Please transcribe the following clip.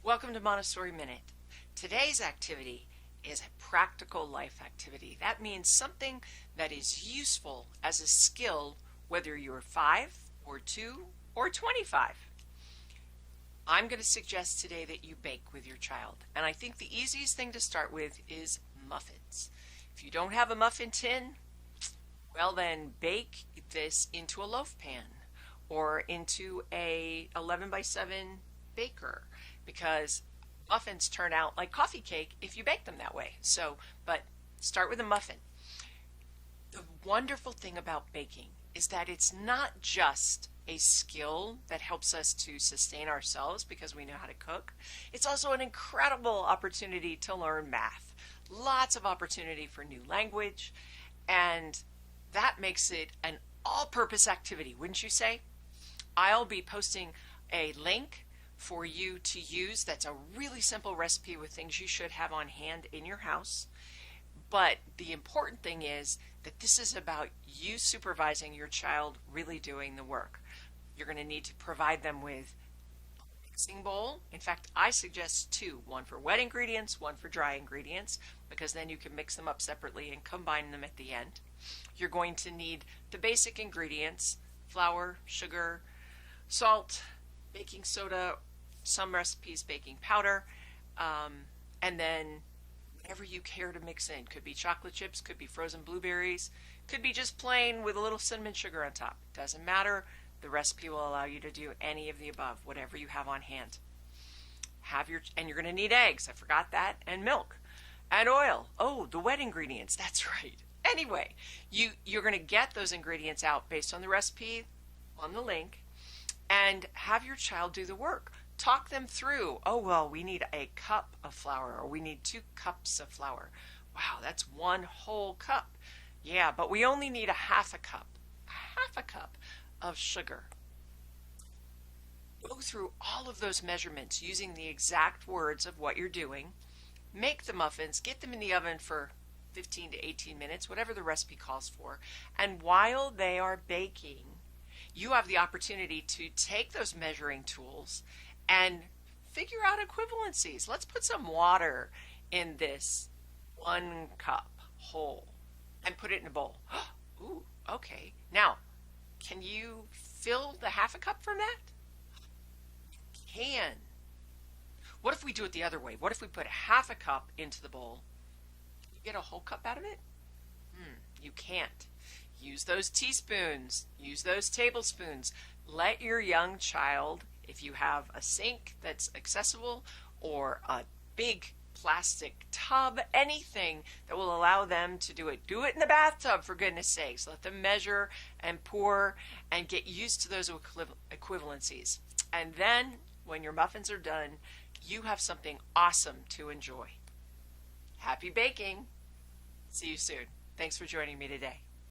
Welcome to Montessori Minute. Today's activity is a practical life activity. That means something that is useful as a skill whether you're 5 or 2 or 25. I'm going to suggest today that you bake with your child. And I think the easiest thing to start with is muffins. If you don't have a muffin tin, well then bake this into a loaf pan or into a 11 by 7 baker, because muffins turn out like coffee cake if you bake them that way. But start with a muffin. The wonderful thing about baking is that it's not just a skill that helps us to sustain ourselves because we know how to cook. It's also an incredible opportunity to learn math. Lots of opportunity for new language, and that makes it an all-purpose activity, wouldn't you say? I'll be posting a link for you to use. That's a really simple recipe with things you should have on hand in your house. But the important thing is that this is about you supervising your child really doing the work. You're going to need to provide them with a mixing bowl. In fact, I suggest two, one for wet ingredients, one for dry ingredients, because then you can mix them up separately and combine them at the end. You're going to need the basic ingredients: flour, sugar, salt, baking soda, some recipes baking powder, and then whatever you care to mix in. Could be chocolate chips, could be frozen blueberries, could be just plain with a little cinnamon sugar on top. Doesn't matter. The recipe will allow you to do any of the above, whatever you have on hand. And you're going to need eggs. I forgot that. And milk and oil. Oh, the wet ingredients. That's right. Anyway, you're going to get those ingredients out based on the recipe on the link, and have your child do the work. Talk them through. Oh, well, we need a cup of flour, or we need 2 cups of flour. Wow, that's 1 whole cup. Yeah, but we only need a half a cup of sugar. Go through all of those measurements using the exact words of what you're doing. Make the muffins, get them in the oven for 15 to 18 minutes, whatever the recipe calls for. And while they are baking, you have the opportunity to take those measuring tools and figure out equivalencies. Let's put some water in this 1 cup whole and put it in a bowl. Ooh, okay. Now, can you fill the half a cup from that? You can. What if we do it the other way? What if we put half a cup into the bowl? Can you get a whole cup out of it? You can't. Use those teaspoons. Use those tablespoons. Let your young child, if you have a sink that's accessible or a big plastic tub, anything that will allow them to do it. Do it in the bathtub, for goodness sakes. Let them measure and pour and get used to those equivalencies. And then, when your muffins are done, you have something awesome to enjoy. Happy baking! See you soon. Thanks for joining me today.